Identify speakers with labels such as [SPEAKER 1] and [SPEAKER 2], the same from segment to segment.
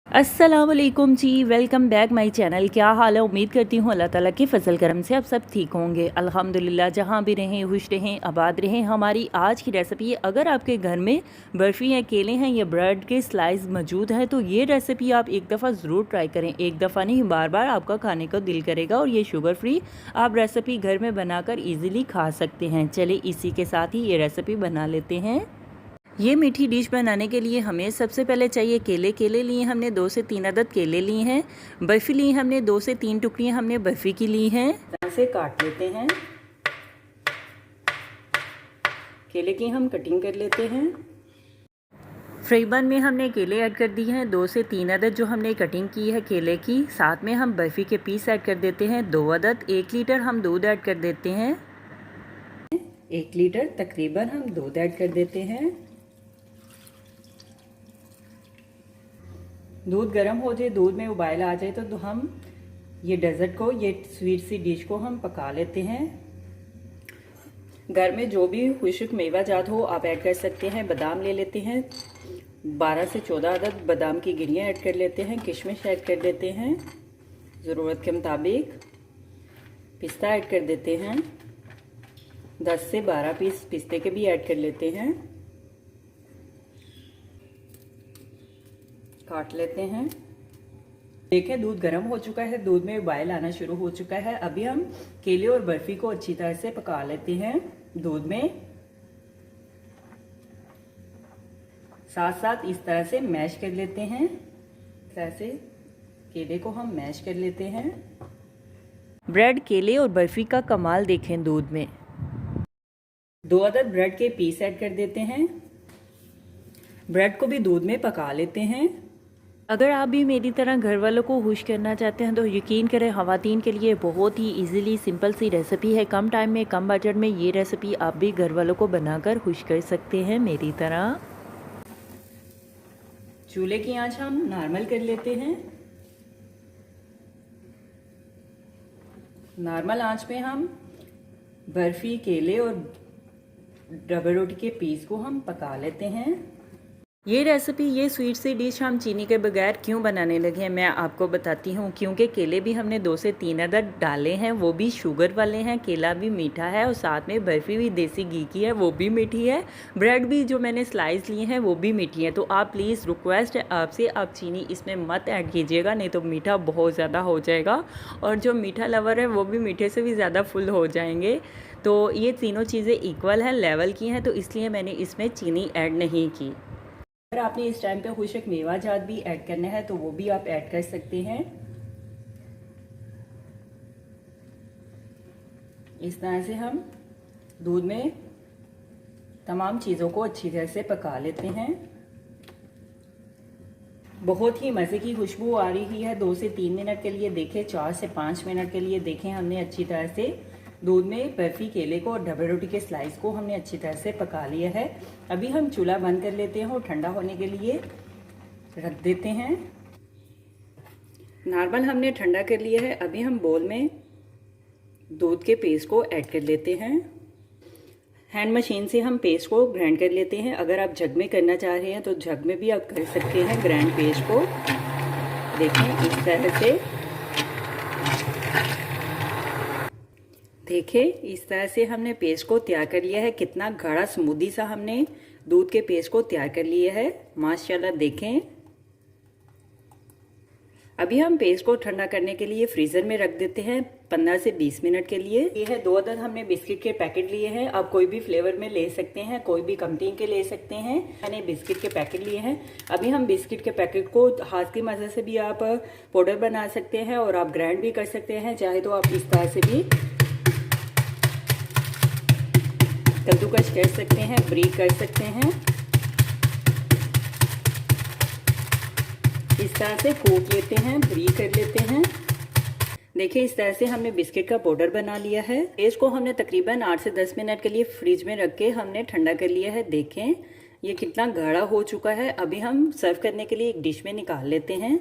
[SPEAKER 1] अस्सलामुअलैकुम जी, welcome back my channel. क्या हाल है? उम्मीद करती हूँ अल्लाह ताला के फजल करम से आप सब ठीक होंगे। अल्हम्दुलिल्लाह, जहाँ भी रहें खुश रहें, आबाद रहें। हमारी आज की रेसिपी, अगर आपके घर में बर्फ़ी या केले हैं या ब्रेड के स्लाइस मौजूद हैं तो ये रेसिपी आप एक दफ़ा ज़रूर ट्राई करें। एक दफ़ा नहीं, बार बार आपका खाने को दिल करेगा। और ये शुगर फ्री आप रेसिपी घर में बनाकर ईज़िली खा सकते हैं। चलिए इसी के साथ ही ये रेसिपी बना लेते हैं। ये मीठी डिश बनाने के लिए हमें सबसे पहले चाहिए केले। केले लिए हमने 2 से 3 अदद केले लिए हैं। बर्फ़ी ली हमने 2 से 3 टुकड़ियाँ हमने बर्फ़ी की ली हैं। यहाँ से काट लेते हैं। केले की हम कटिंग कर लेते हैं। फ्राई पैन में हमने केले ऐड कर दिए हैं 2 से 3 अदद जो हमने कटिंग की है केले की। साथ में हम बर्फ़ी के पीस ऐड कर देते हैं 2 अदद। 1 लीटर हम दूध ऐड कर देते हैं। 1 लीटर तकरीबन हम दूध ऐड कर देते हैं। दूध गर्म हो जाए, दूध में उबाल आ जाए तो हम ये डेजर्ट को, ये स्वीट सी डिश को हम पका लेते हैं। घर में जो भी खुश्क मेवा जात हो आप ऐड कर सकते हैं। बादाम ले लेते हैं, 12 से 14 अदद बादाम की गिरियाँ ऐड कर लेते हैं। किशमिश ऐड कर देते हैं ज़रूरत के मुताबिक। पिस्ता ऐड कर देते हैं, 10 से 12 पीस पिस्ते के भी ऐड कर लेते हैं। काट लेते हैं। देखें दूध गर्म हो चुका है, दूध में उबाल आना शुरू हो चुका है। अभी हम केले और बर्फी को अच्छी तरह से पका लेते हैं दूध में। साथ साथ इस तरह से मैश कर लेते हैं। इस तरह से केले को हम मैश कर लेते हैं। ब्रेड, केले और बर्फी का कमाल देखें दूध में। 2 अदद ब्रेड के पीस ऐड कर देते हैं। ब्रेड को भी दूध में पका लेते हैं। अगर आप भी मेरी तरह घर वालों को खुश करना चाहते हैं तो यकीन करें, ख़वातीन के लिए बहुत ही इजीली सिंपल सी रेसिपी है। कम टाइम में, कम बजट में ये रेसिपी आप भी घर वालों को बनाकर खुश कर सकते हैं मेरी तरह। चूल्हे की आंच हम नॉर्मल कर लेते हैं। नॉर्मल आंच पे हम बर्फ़ी, केले और डबल रोटी के पीस को हम पका लेते हैं। ये रेसिपी, ये स्वीट सी डिश हम चीनी के बगैर क्यों बनाने लगे हैं मैं आपको बताती हूँ। क्योंकि केले भी हमने 2 से 3 अदद डाले हैं, वो भी शुगर वाले हैं। केला भी मीठा है और साथ में बर्फ़ी भी देसी घी की है, वो भी मीठी है। ब्रेड भी जो मैंने स्लाइस लिए हैं वो भी मीठी है। तो आप प्लीज़, रिक्वेस्ट है आपसे, आप चीनी इसमें मत ऐड कीजिएगा, नहीं तो मीठा बहुत ज़्यादा हो जाएगा और जो मीठा लवर है वो भी मीठे से भी ज़्यादा फुल हो जाएंगे। तो ये तीनों चीज़ें इक्वल हैं, लेवल की हैं, तो इसलिए मैंने इसमें चीनी ऐड नहीं की। अगर आपने इस टाइम पे खुश्क मेवा जात भी ऐड करना है तो वो भी आप ऐड कर सकते हैं। इस तरह से हम दूध में तमाम चीज़ों को अच्छी तरह से पका लेते हैं। बहुत ही मज़े की खुशबू आ रही है। 2 से 3 मिनट के लिए देखें, 4 से 5 मिनट के लिए देखें। हमने अच्छी तरह से दूध में बर्फी, केले को और डबल रोटी के स्लाइस को हमने अच्छी तरह से पका लिया है। अभी हम चूल्हा बंद कर लेते हैं और ठंडा होने के लिए रख देते हैं। नॉर्मल हमने ठंडा कर लिया है। अभी हम बोल में दूध के पेस्ट को ऐड कर लेते हैं। हैंड मशीन से हम पेस्ट को ग्राइंड कर लेते हैं। अगर आप जग में करना चाह रहे हैं तो जग में भी आप कर सकते हैं ग्राइंड पेस्ट को। देखें इस तरह से, देखें इस तरह से हमने पेस्ट को तैयार कर लिया है। कितना गाढ़ा स्मूदी सा हमने दूध के पेस्ट को तैयार कर लिया है, माशाल्लाह। देखें अभी हम पेस्ट को ठंडा करने के लिए फ्रीज़र में रख देते हैं 15 से 20 मिनट के लिए। ये है 2 अदद हमने बिस्किट के पैकेट लिए हैं। आप कोई भी फ्लेवर में ले सकते हैं, कोई भी कंपनी के ले सकते हैं। मैंने बिस्किट के पैकेट लिए हैं। अभी हम बिस्किट के पैकेट को हाथ की मदद से भी आप पाउडर बना सकते हैं और आप ग्राइंड भी कर सकते हैं। चाहे तो आप इस तरह से भी कद्दूकस कर सकते हैं, ब्रीक कर सकते हैं। इस तरह से कूट लेते हैं, ब्रीक कर लेते हैं। देखिए इस तरह से हमने बिस्किट का पाउडर बना लिया है। पेस्ट को हमने तकरीबन 8 से 10 मिनट के लिए फ्रिज में रख के हमने ठंडा कर लिया है। देखें ये कितना गाढ़ा हो चुका है। अभी हम सर्व करने के लिए एक डिश में निकाल लेते हैं।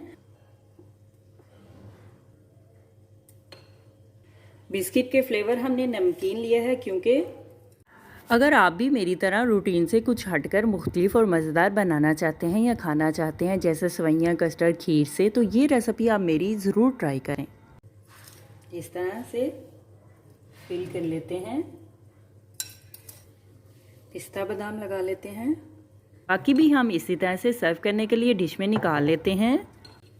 [SPEAKER 1] बिस्किट के फ्लेवर हमने नमकीन लिया है क्योंकि अगर आप भी मेरी तरह रूटीन से कुछ हटकर मुख्तलिफ और मज़ेदार बनाना चाहते हैं या खाना चाहते हैं, जैसे सेवइयाँ, कस्टर्ड, खीर से, तो ये रेसिपी आप मेरी ज़रूर ट्राई करें। इस तरह से फिल कर लेते हैं, पिस्ता बादाम लगा लेते हैं। बाकी भी हम इसी तरह से सर्व करने के लिए डिश में निकाल लेते हैं।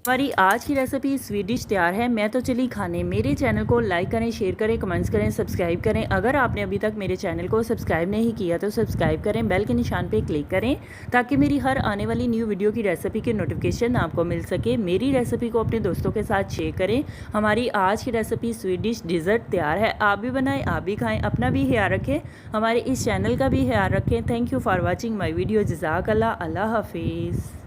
[SPEAKER 1] हमारी आज की रेसिपी स्वीट डिश तैयार है। मैं तो चली खाने। मेरे चैनल को लाइक करें, शेयर करें, कमेंट्स करें, सब्सक्राइब करें। अगर आपने अभी तक मेरे चैनल को सब्सक्राइब नहीं किया तो सब्सक्राइब करें, बेल के निशान पे क्लिक करें ताकि मेरी हर आने वाली न्यू वीडियो की रेसिपी की नोटिफिकेशन आपको मिल सके। मेरी रेसिपी को अपने दोस्तों के साथ शेयर करें। हमारी आज की रेसिपी स्वीट डिश डिज़र्ट तैयार है। आप भी बनाएं, आप भी खाएँ, अपना भी ख्याल रखें, हमारे इस चैनल का भी ख्याल रखें। Thank you for watching my video. जज़ाकल्लाह। अल्लाह हाफिज़।